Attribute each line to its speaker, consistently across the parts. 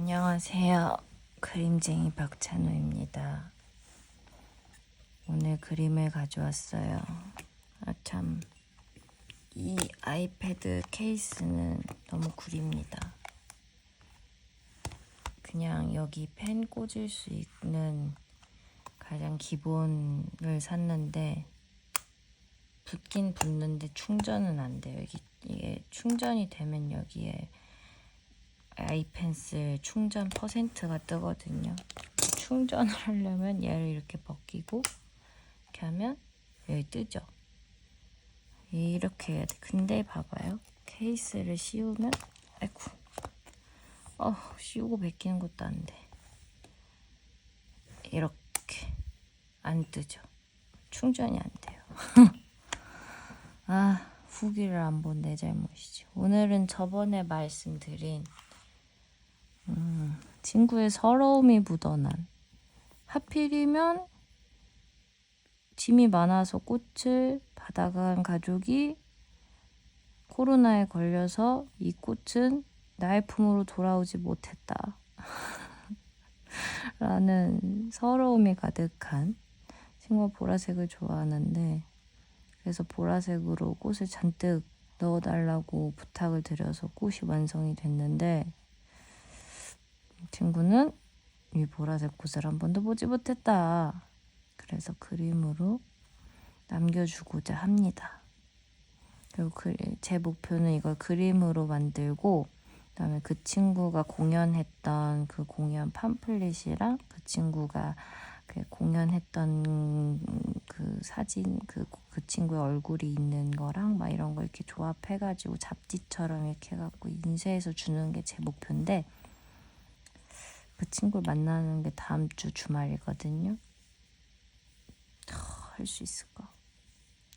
Speaker 1: 안녕하세요. 그림쟁이 박찬호입니다. 오늘 그림을 가져왔어요. 참, 이 아이패드 케이스는 너무 구립니다. 그냥 여기 펜 꽂을 수 있는 가장 기본을 샀는데 붙긴 붙는데 충전은 안 돼요. 이게 충전이 되면 여기에 아이펜슬 충전 퍼센트가 뜨거든요. 충전을 하려면 얘를 이렇게 벗기고 이렇게 하면 여기 뜨죠. 이렇게 해야 돼. 근데 봐봐요. 케이스를 씌우면 아이고 씌우고 벗기는 것도 안 돼. 이렇게 안 뜨죠. 충전이 안 돼요. 후기를 안 본 내 잘못이죠. 오늘은 저번에 말씀드린 친구의 서러움이 묻어난, 하필이면 짐이 많아서 꽃을 받아간 가족이 코로나에 걸려서 이 꽃은 나의 품으로 돌아오지 못했다 라는 서러움이 가득한, 친구가 보라색을 좋아하는데 그래서 보라색으로 꽃을 잔뜩 넣어달라고 부탁을 드려서 꽃이 완성이 됐는데 친구는 이 보라색 꽃을 한 번도 보지 못했다. 그래서 그림으로 남겨주고자 합니다. 그리고 제 목표는 이걸 그림으로 만들고 그다음에 그 친구가 공연했던 그 공연 팜플렛이랑 그 친구가 공연했던 그 사진, 그 친구의 얼굴이 있는 거랑 막 이런 걸 이렇게 조합해가지고 잡지처럼 이렇게 해갖고 인쇄해서 주는 게 제 목표인데 그 친구를 만나는 게 다음 주 주말이거든요. 할 수 있을까?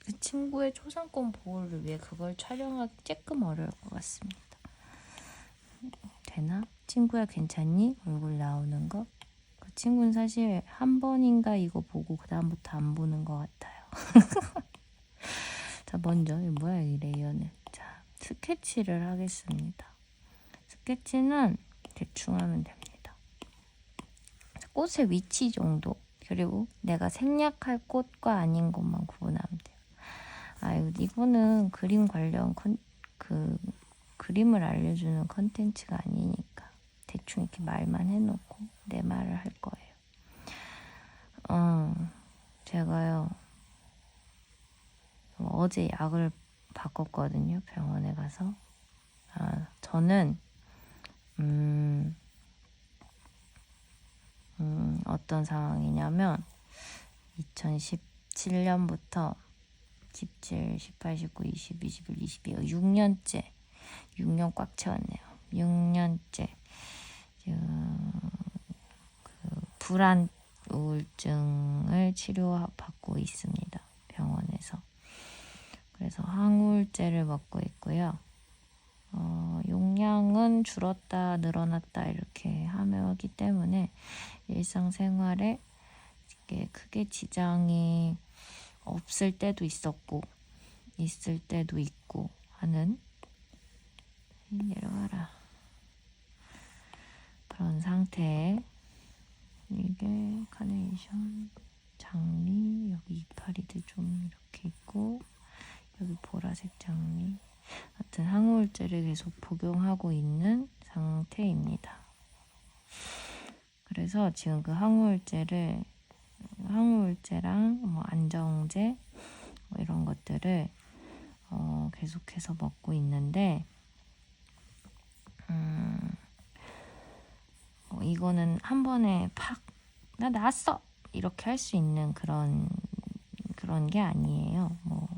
Speaker 1: 그 친구의 초상권 보호를 위해 그걸 촬영하기 조금 어려울 것 같습니다. 되나? 친구야 괜찮니? 얼굴 나오는 거? 그 친구는 사실 한 번인가 이거 보고 그 다음부터 안 보는 것 같아요. 자, 먼저 뭐야 이 레이어는. 자, 스케치를 하겠습니다. 스케치는 대충 하면 됩니다. 꽃의 위치 정도, 그리고 내가 생략할 꽃과 아닌 것만 구분하면 돼요. 이거는 그림 관련 그림을 알려주는 컨텐츠가 아니니까 대충 이렇게 말만 해놓고 내 말을 할 거예요. 제가요 어제 약을 바꿨거든요. 병원에 가서. 저는 어떤 상황이냐면 2017년부터 17, 18, 19, 20, 21, 22 6년째 6년 꽉 채웠네요. 6년째 불안 우울증을 치료받고 있습니다. 병원에서. 그래서 항우울제를 먹고 있고요. 용량은 줄었다 늘어났다 이렇게 하기 때문에 일상생활에 크게 지장이 없을 때도 있었고 있을 때도 있고 하는, 내려가라, 그런 상태에 이게 카네이션 장미, 여기 이파리도 좀 이렇게 있고 여기 보라색 장미, 하여튼 항우울제를 계속 복용하고 있는 상태입니다. 그래서 지금 그 항우울제랑 뭐 안정제 뭐 이런 것들을 계속해서 먹고 있는데 이거는 한 번에 팍 나 나았어 이렇게 할 수 있는 그런 게 아니에요. 뭐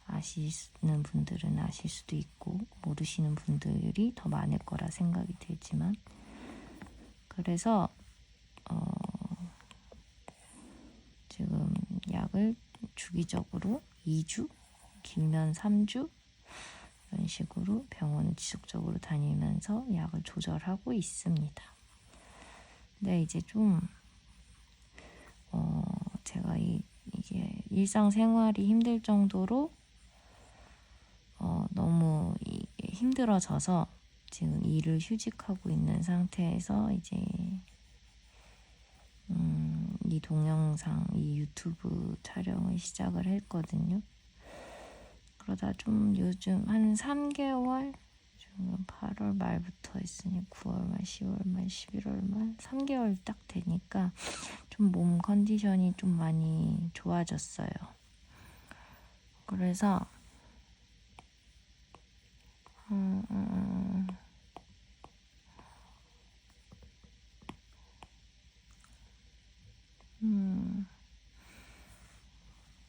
Speaker 1: 아시는 분들은 아실 수도 있고 모르시는 분들이 더 많을 거라 생각이 들지만, 그래서 지금 약을 주기적으로 2주, 길면 3주 이런 식으로 병원을 지속적으로 다니면서 약을 조절하고 있습니다. 근데 이제 좀 제가 이게 일상생활이 힘들 정도로 너무 힘들어져서 지금 일을 휴직하고 있는 상태에서 이제 이 동영상, 이 유튜브 촬영을 시작을 했거든요. 그러다 좀 요즘 한 3개월, 지금 8월 말부터 했으니 9월 말, 10월 말, 11월 말 3개월 딱 되니까 좀 몸 컨디션이 좀 많이 좋아졌어요. 그래서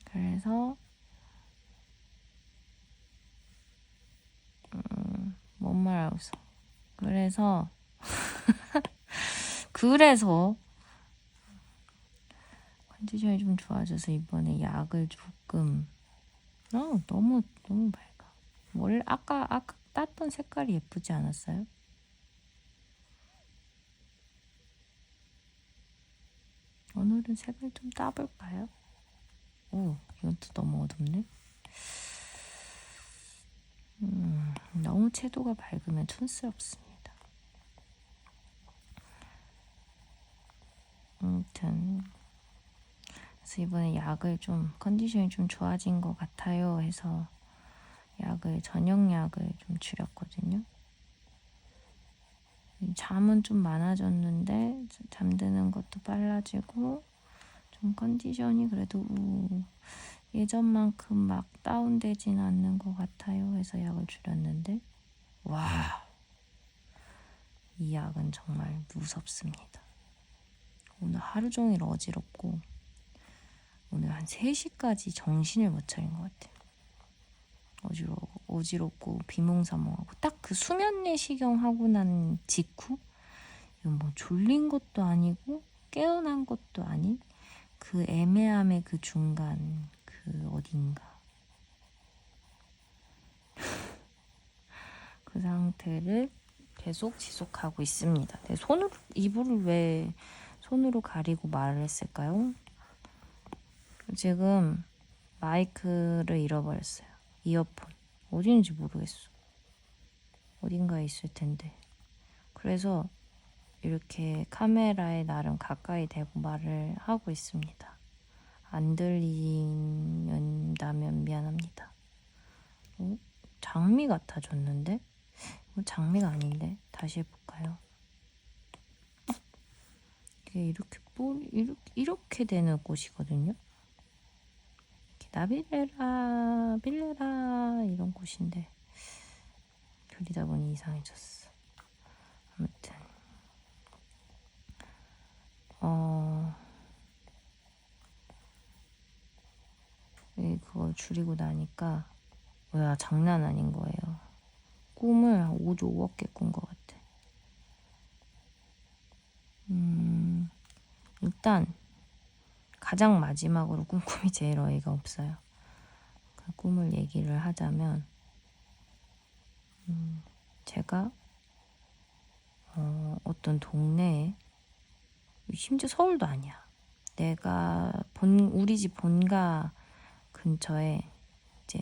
Speaker 1: 그래서 뭔 말하고 있어. 그래서 컨디션이 좀 좋아져서 이번에 약을 조금 너무 밝아. 원래 아까 땄던 색깔이 예쁘지 않았어요? 오늘은 색을 좀 따볼까요? 오, 이건 또 너무 어둡네. 너무 채도가 밝으면 촌스럽습니다. 아무튼 그래서 이번에 약을 좀 컨디션이 좀 좋아진 것 같아요 해서 저녁 약을 좀 줄였거든요. 잠은 좀 많아졌는데 잠드는 것도 빨라지고 좀 컨디션이 그래도 예전만큼 막 다운되진 않는 것 같아요 해서 약을 줄였는데 와, 이 약은 정말 무섭습니다. 오늘 하루 종일 어지럽고 오늘 한 3시까지 정신을 못 차린 것 같아요. 어지럽고 비몽사몽하고 딱 그 수면 내시경 하고 난 직후 이건 뭐 졸린 것도 아니고 깨어난 것도 아닌 그 애매함의 그 중간 그 어딘가 그 상태를 계속 지속하고 있습니다. 이불을 왜 손으로 가리고 말을 했을까요? 지금 마이크를 잃어버렸어요. 이어폰 어디 있는지 모르겠어. 어딘가에 있을 텐데. 그래서 이렇게 카메라에 나름 가까이 대고 말을 하고 있습니다. 안 들린다면 미안합니다. 장미 같아졌는데? 장미가 아닌데? 다시 해볼까요? 이게 이렇게 되는 꽃이거든요. 나빌레라, 빌레라 이런 꽃인데 그리다 보니 이상해졌어. 아무튼 그거 줄이고 나니까 와 장난 아닌 거예요. 꿈을 한 5조 5억 개 꾼 것 같아. 일단 가장 마지막으로 꾼 꿈이 제일 어이가 없어요. 그 꿈을 얘기를 하자면 제가 어떤 동네에 심지어 서울도 아니야. 내가 우리 집 본가 근처에 이제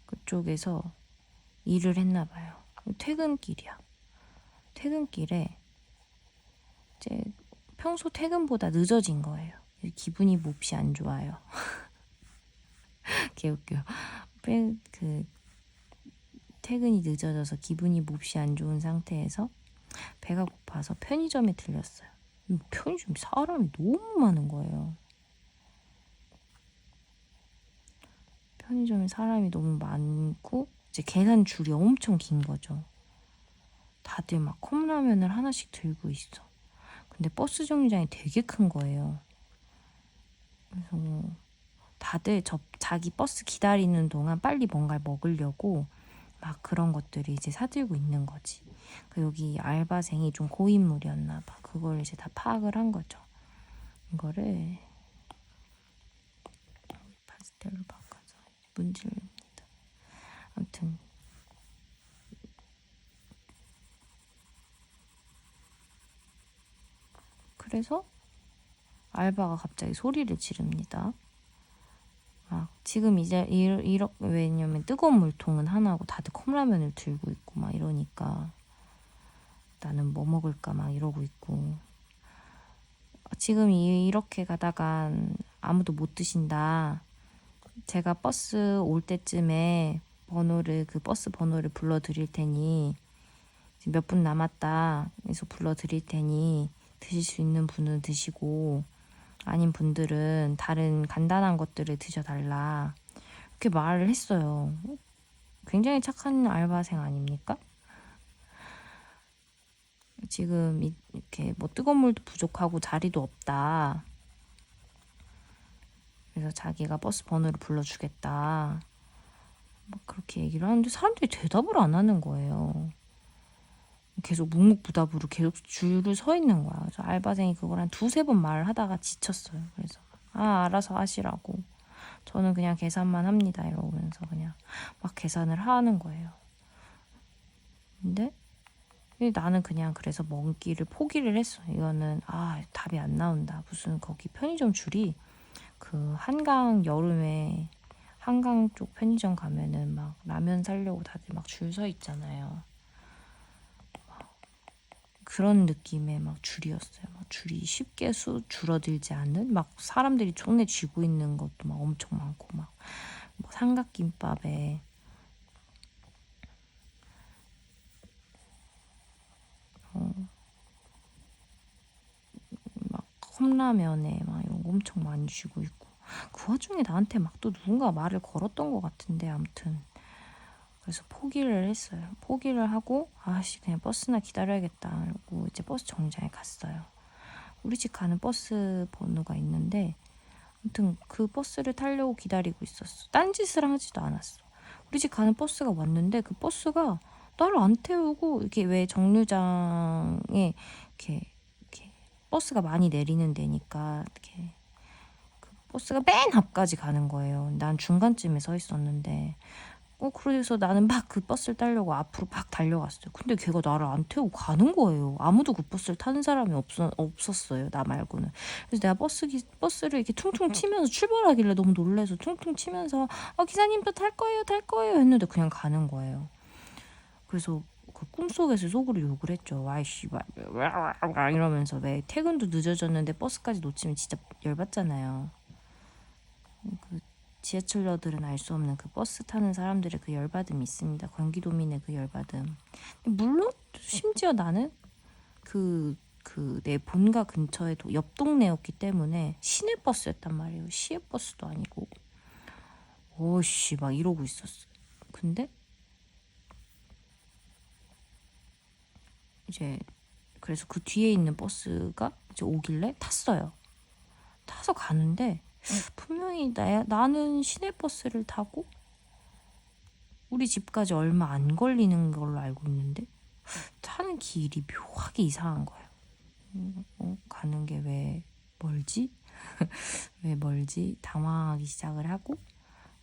Speaker 1: 그쪽에서 일을 했나 봐요. 퇴근길이야. 퇴근길에 이제 평소 퇴근보다 늦어진 거예요. 기분이 몹시 안 좋아요. 개웃겨. 그 퇴근이 늦어져서 기분이 몹시 안 좋은 상태에서 배가 고파서 편의점에 들렸어요. 편의점에 사람이 너무 많은 거예요. 편의점에 사람이 너무 많고 이제 계산 줄이 엄청 긴 거죠. 다들 막 컵라면을 하나씩 들고 있어. 근데 버스 정류장이 되게 큰 거예요. 그래서 다들 자기 버스 기다리는 동안 빨리 뭔가를 먹으려고 막 그런 것들을 이제 사들고 있는 거지. 여기 알바생이 좀 고인물이었나 봐. 그걸 이제 다 파악을 한 거죠. 이거를 파스텔로 바꿔서 문질릅니다. 아무튼 그래서 알바가 갑자기 소리를 지릅니다. 막 지금 이제 왜냐면 뜨거운 물통은 하나고 다들 컵라면을 들고 있고 막 이러니까 나는 뭐 먹을까 막 이러고 있고, 지금 이렇게 가다가 아무도 못 드신다. 제가 버스 올 때쯤에 그 버스 번호를 불러드릴 테니, 몇 분 남았다 그래서 불러드릴 테니 드실 수 있는 분은 드시고 아닌 분들은 다른 간단한 것들을 드셔달라, 이렇게 말을 했어요. 굉장히 착한 알바생 아닙니까? 지금 이렇게 뭐 뜨거운 물도 부족하고 자리도 없다. 그래서 자기가 버스 번호를 불러주겠다. 막 그렇게 얘기를 하는데 사람들이 대답을 안 하는 거예요. 계속 묵묵부답으로 계속 줄을 서 있는 거야. 그래서 알바생이 그걸 한 두세 번 말을 하다가 지쳤어요. 그래서 알아서 하시라고. 저는 그냥 계산만 합니다. 이러면서 그냥 막 계산을 하는 거예요. 근데 나는 그냥 그래서 먼 길을 포기를 했어. 이거는 답이 안 나온다. 무슨 거기 편의점 줄이 그 한강 여름에 한강 쪽 편의점 가면은 막 라면 사려고 다들 막 줄 서 있잖아요. 그런 느낌의 막 줄이었어요. 막 줄이 쉽게 줄어들지 않는, 막 사람들이 촌에 쥐고 있는 것도 막 엄청 많고, 막 뭐 삼각김밥에 막 컵라면에 막 이런 거 엄청 많이 쥐고 있고, 그 와중에 나한테 막 또 누군가 말을 걸었던 것 같은데, 아무튼 그래서 포기를 했어요. 포기를 하고 그냥 버스나 기다려야겠다. 그리고 이제 버스 정류장에 갔어요. 우리 집 가는 버스 번호가 있는데, 아무튼 그 버스를 타려고 기다리고 있었어. 딴짓을 하지도 않았어. 우리 집 가는 버스가 왔는데 그 버스가 나를 안 태우고, 이렇게 왜 정류장에 이렇게 버스가 많이 내리는 데니까 이렇게 그 버스가 맨 앞까지 가는 거예요. 난 중간쯤에 서 있었는데, 그래서 나는 막 그 버스를 타려고 앞으로 막 달려갔어요. 근데 걔가 나를 안 태우고 가는 거예요. 아무도 그 버스를 타는 사람이 없었어요. 나 말고는. 그래서 내가 버스를 이렇게 퉁퉁 치면서 출발하길래 너무 놀래서 퉁퉁 치면서 기사님도 탈 거예요 했는데 그냥 가는 거예요. 그래서 그 꿈속에서 속으로 욕을 했죠. 와이 씨발 이러면서, 왜 퇴근도 늦어졌는데 버스까지 놓치면 진짜 열받잖아요. 그 지하철러들은 알 수 없는 그 버스 타는 사람들의 그 열받음이 있습니다. 경기도민의 그 열받음. 물론 심지어 나는 내 본가 근처에 옆 동네였기 때문에 시내버스였단 말이에요. 시외버스도 아니고. 오씨 막 이러고 있었어. 근데 이제 그래서 그 뒤에 있는 버스가 이제 오길래 탔어요. 타서 가는데 분명히 나는 시내버스를 타고 우리 집까지 얼마 안 걸리는 걸로 알고 있는데 타는 길이 묘하게 이상한 거예요. 가는 게 왜 멀지? 왜 멀지? 당황하기 시작을 하고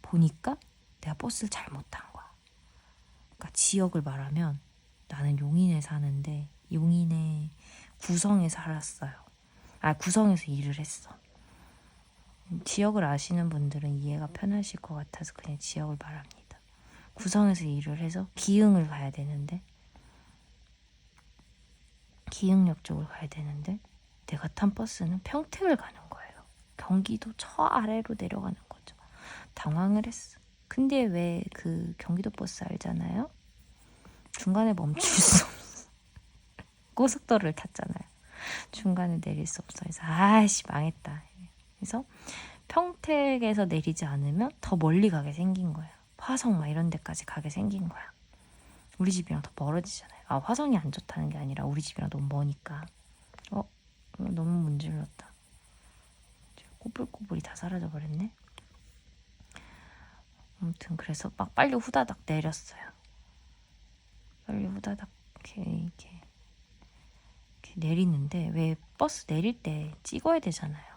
Speaker 1: 보니까 내가 버스를 잘못 탄 거야. 그러니까 지역을 말하면 나는 용인에 사는데 용인의 구성에 살았어요. 구성에서 일을 했어. 지역을 아시는 분들은 이해가 편하실 것 같아서 그냥 지역을 말합니다. 구성에서 일을 해서 기흥을 가야 되는데, 기흥역 쪽을 가야 되는데 내가 탄 버스는 평택을 가는 거예요. 경기도 저 아래로 내려가는 거죠. 당황을 했어. 근데 왜 그 경기도 버스 알잖아요? 중간에 멈출 수 없어. 고속도로를 탔잖아요. 중간에 내릴 수 없어. 그래서 망했다. 그래서 평택에서 내리지 않으면 더 멀리 가게 생긴 거예요. 화성 막 이런 데까지 가게 생긴 거야. 우리 집이랑 더 멀어지잖아요. 화성이 안 좋다는 게 아니라 우리 집이랑 너무 머니까. 너무 문질렀다. 꼬불꼬불이 다 사라져버렸네. 아무튼 그래서 막 빨리 후다닥 내렸어요. 빨리 후다닥 이렇게 내리는데, 왜 버스 내릴 때 찍어야 되잖아요.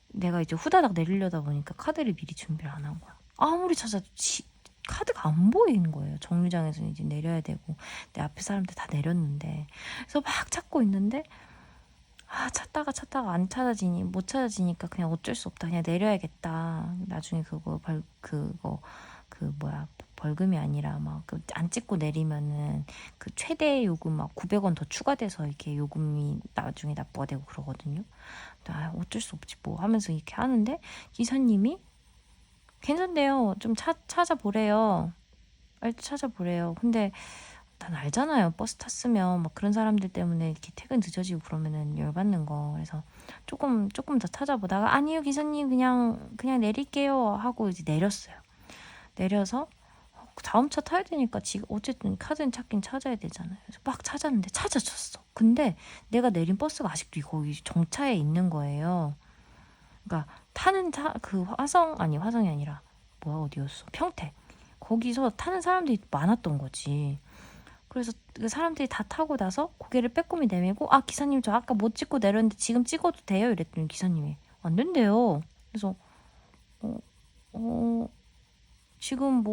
Speaker 1: 내가 이제 후다닥 내리려다 보니까 카드를 미리 준비를 안 한 거야. 아무리 찾아도 카드가 안 보이는 거예요. 정류장에서 이제 내려야 되고 내 앞에 사람들 다 내렸는데, 그래서 막 찾고 있는데 찾다가 안 찾아지니 못 찾아지니까 그냥 어쩔 수 없다. 그냥 내려야겠다. 나중에 벌금이 아니라 막 안 찍고 내리면은 그 최대 요금 막 900원 더 추가돼서 이렇게 요금이 나중에 납부가 되고 그러거든요. 어쩔 수 없지 뭐 하면서 이렇게 하는데 기사님이 괜찮대요. 좀 찾아보래요. 빨리 찾아보래요. 근데 난 알잖아요. 버스 탔으면 막 그런 사람들 때문에 이렇게 퇴근 늦어지고 그러면은 열받는 거. 그래서 조금 더 찾아보다가 아니요 기사님 그냥 내릴게요 하고 이제 내렸어요. 내려서 다음 차 타야 되니까 지금 어쨌든 카드는 찾긴 찾아야 되잖아요. 그래서 막 찾았는데 찾아줬어. 근데 내가 내린 버스가 아직도 거기 정차에 있는 거예요. 그러니까 타는 그 화성이 아니라 어디였어? 평택. 거기서 타는 사람들이 많았던 거지. 그래서 그 사람들이 다 타고 나서 고개를 빼꼼히 내밀고 기사님 저 아까 못 찍고 내렸는데 지금 찍어도 돼요? 이랬더니 기사님이 안 된대요. 그래서 지금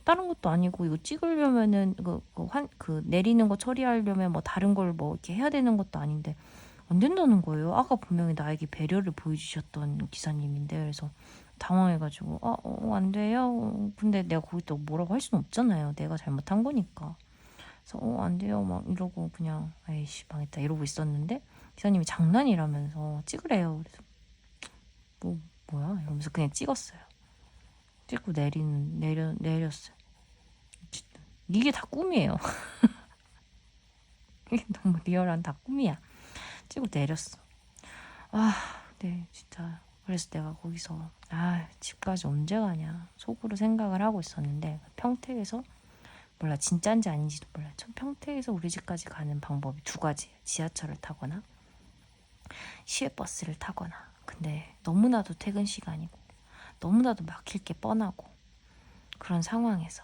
Speaker 1: 다른 것도 아니고 이거 찍으려면은 내리는 거 처리하려면 다른 걸 이렇게 해야 되는 것도 아닌데 안 된다는 거예요. 아까 분명히 나에게 배려를 보여주셨던 기사님인데. 그래서 당황해가지고 안 돼요. 근데 내가 거기 또 뭐라고 할 수는 없잖아요. 내가 잘못한 거니까. 그래서 안 돼요 막 이러고 그냥 에이씨 망했다 이러고 있었는데 기사님이 장난이라면서 찍으래요. 그래서 뭐야 이러면서 그냥 찍었어요. 찍고 내렸어요. 이게 다 꿈이에요. 이게 너무 리얼한 다 꿈이야. 찍고 내렸어. 네 진짜. 그래서 내가 거기서 집까지 언제 가냐 속으로 생각을 하고 있었는데 평택에서 몰라 진짜인지 아닌지도 몰라요. 평택에서 우리 집까지 가는 방법이 두 가지예요. 지하철을 타거나 시외버스를 타거나. 근데 너무나도 퇴근 시간이고 너무나도 막힐 게 뻔하고 그런 상황에서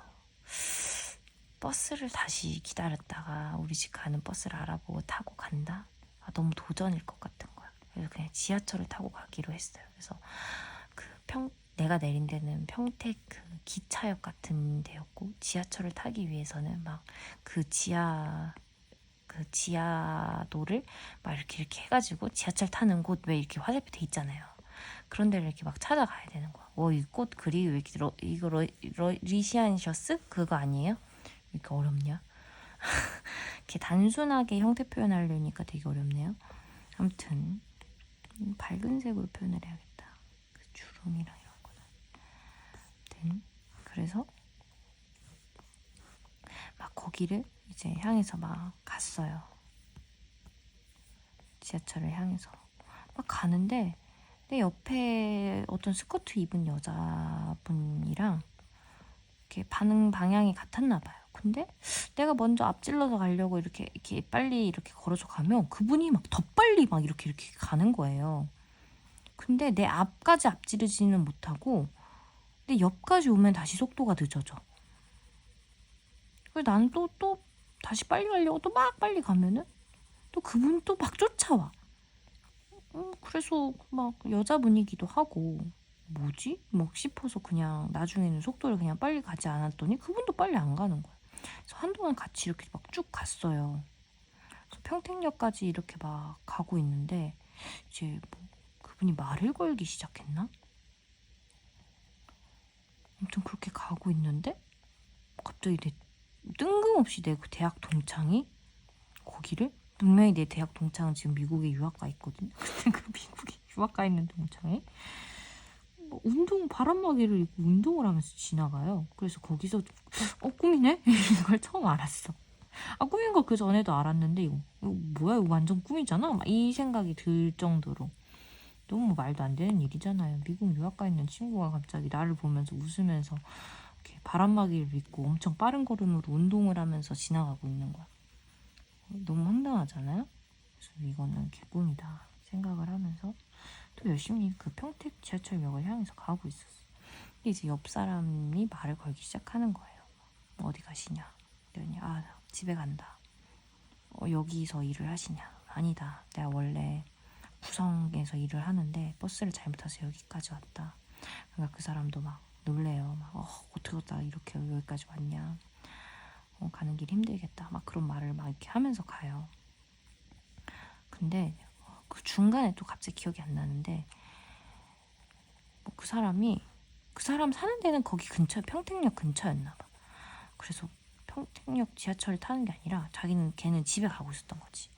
Speaker 1: 버스를 다시 기다렸다가 우리 집 가는 버스를 알아보고 타고 간다? 너무 도전일 것 같은 거야. 그래서 그냥 지하철을 타고 가기로 했어요. 그래서 내가 내린 데는 평택 그 기차역 같은 데였고 지하철을 타기 위해서는 막 지하도를 막 이렇게 해가지고 지하철 타는 곳 왜 이렇게 화살표 돼 있잖아요. 그런 데를 이렇게 막 찾아가야 되는 거야. 이 꽃 그리 왜 이렇게 리시안셔스 그거 아니에요? 이렇게 어렵냐? 이렇게 단순하게 형태 표현하려니까 되게 어렵네요. 아무튼 밝은 색으로 표현을 해야겠다. 그 주름이랑 이런 거는. 아무튼 그래서 막 거기를 이제 향해서 막 갔어요. 지하철을 향해서 막 가는데 내 옆에 어떤 스커트 입은 여자분이랑 이렇게 방향이 같았나 봐요. 근데 내가 먼저 앞질러서 가려고 이렇게 빨리 이렇게 걸어서 가면 그분이 막 더 빨리 막 이렇게 가는 거예요. 근데 내 앞까지 앞지르지는 못하고 내 옆까지 오면 다시 속도가 늦어져. 그래서 나는 또 다시 빨리 가려고 또 막 빨리 가면은 또 그분 또 막 쫓아와. 그래서 막 여자분이기도 하고 뭐지? 막 싶어서 그냥 나중에는 속도를 그냥 빨리 가지 않았더니 그분도 빨리 안 가는 거야. 그래서 한동안 같이 이렇게 막 쭉 갔어요. 그래서 평택역까지 이렇게 막 가고 있는데 이제 그분이 말을 걸기 시작했나? 아무튼 그렇게 가고 있는데 갑자기 뜬금없이 내 그 대학 동창이 거기를 분명히 내 대학 동창은 지금 미국에 유학 가 있거든. 근데 그 미국에 유학 가 있는 동창이 바람막이를 입고 운동을 하면서 지나가요. 그래서 거기서 꿈이네? 이걸 처음 알았어. 꿈인 거 그 전에도 알았는데 이거 뭐야 이거 완전 꿈이잖아? 막 이 생각이 들 정도로 너무 말도 안 되는 일이잖아요. 미국 유학 가 있는 친구가 갑자기 나를 보면서 웃으면서 이렇게 바람막이를 입고 엄청 빠른 걸음으로 운동을 하면서 지나가고 있는 거야. 너무 황당하잖아요? 그래서 이거는 개꿈이다 생각을 하면서 또 열심히 그 평택 지하철역을 향해서 가고 있었어. 근데 이제 옆 사람이 말을 걸기 시작하는 거예요. 어디 가시냐? 그러니 집에 간다. 여기서 일을 하시냐? 아니다. 내가 원래 구성에서 일을 하는데 버스를 잘못 타서 여기까지 왔다. 그러니까 그 사람도 막 놀래요. 막 어떻게 다 이렇게 여기까지 왔냐? 가는 길 힘들겠다. 막 그런 말을 막 이렇게 하면서 가요. 근데 그 중간에 또 갑자기 기억이 안 나는데 뭐 그 사람 사는 데는 거기 근처 평택역 근처였나 봐. 그래서 평택역 지하철을 타는 게 아니라 걔는 집에 가고 있었던 거지.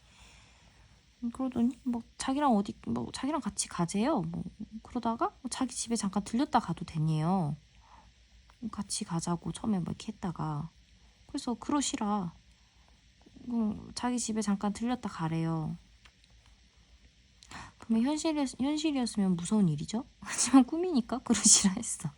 Speaker 1: 그러더니 뭐 자기랑 같이 가재요. 뭐 그러다가 자기 집에 잠깐 들렸다 가도 되네요. 같이 가자고 처음에 뭐 이렇게 했다가 그래서 그러시라. 자기 집에 잠깐 들렸다 가래요. 그러면 현실이었으면 무서운 일이죠. 하지만 꿈이니까 그러시라 했어.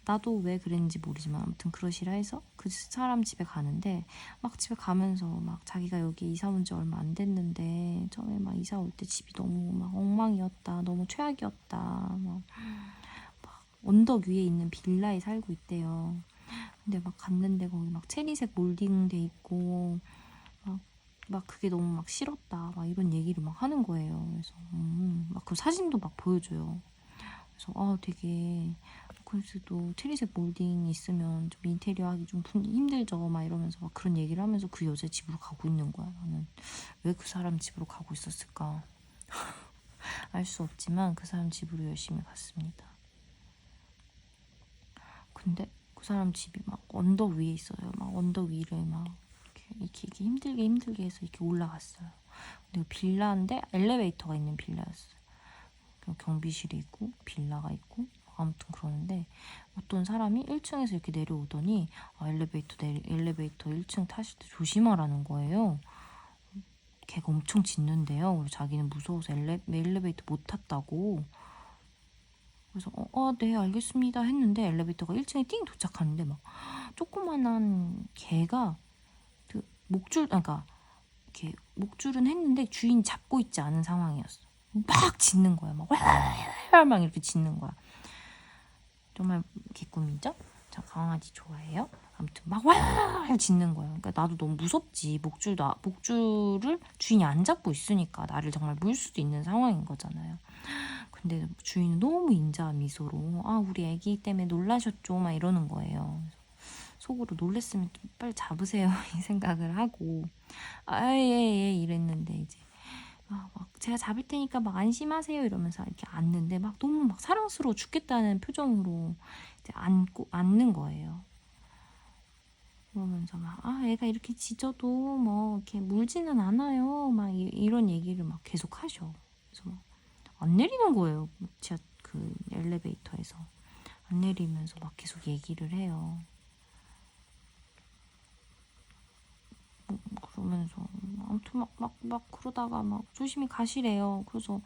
Speaker 1: 나도 왜 그랬는지 모르지만 아무튼 그러시라 해서 그 사람 집에 가는데 막 집에 가면서 막 자기가 여기 이사 온 지 얼마 안 됐는데 처음에 막 이사 올 때 집이 너무 막 엉망이었다. 너무 최악이었다. 막 언덕 위에 있는 빌라에 살고 있대요. 근데 막 갔는데 거기 막 체리색 몰딩 돼 있고 막 그게 너무 막 싫었다. 막 이런 얘기를 막 하는 거예요. 그래서 막 그 사진도 막 보여줘요. 그래서 되게 그래도 트리색 몰딩 있으면 좀 인테리어 하기 좀 힘들죠. 막 이러면서 막 그런 얘기를 하면서 그 여자 집으로 가고 있는 거야. 나는 왜 그 사람 집으로 가고 있었을까? 알 수 없지만 그 사람 집으로 열심히 갔습니다. 근데 그 사람 집이 막 언덕 위에 있어요. 막 언덕 위를 막 이렇게 힘들게 해서 이렇게 올라갔어요. 근데 빌라인데 엘리베이터가 있는 빌라였어요. 경비실이 있고 빌라가 있고 아무튼 그러는데 어떤 사람이 1층에서 이렇게 내려오더니 엘리베이터 1층 타실 때 조심하라는 거예요. 걔가 엄청 짖는데요. 그리고 자기는 무서워서 엘리베이터 못 탔다고. 그래서 네 알겠습니다 했는데 엘리베이터가 1층에 띵 도착하는데 막 조그만한 개가 그 그러니까 이렇게 목줄은 했는데 주인 잡고 있지 않은 상황이었어. 막 짖는 거야. 막 이렇게 짖는 거야. 정말 개꿈이죠? 저 강아지 좋아해요. 아무튼 막 와 짖는 거야. 그러니까 나도 너무 무섭지. 목줄을 주인이 안 잡고 있으니까 나를 정말 물 수도 있는 상황인 거잖아요. 근데 주인은 너무 인자한 미소로 우리 애기 때문에 놀라셨죠? 막 이러는 거예요. 속으로 놀랬으면 좀 빨리 잡으세요 이 생각을 하고 예 이랬는데 이제 막 제가 잡을 테니까 막 안심하세요 이러면서 이렇게 앉는데 막 너무 막 사랑스러워 죽겠다는 표정으로 이제 앉는 거예요. 그러면서 막 애가 이렇게 짖어도 뭐 이렇게 물지는 않아요. 막 이런 얘기를 막 계속 하셔. 그래서 막 안 내리는 거예요. 그 엘리베이터에서 안 내리면서 막 계속 얘기를 해요. 그러면서 아무튼 막 그러다가 막 조심히 가시래요. 그래서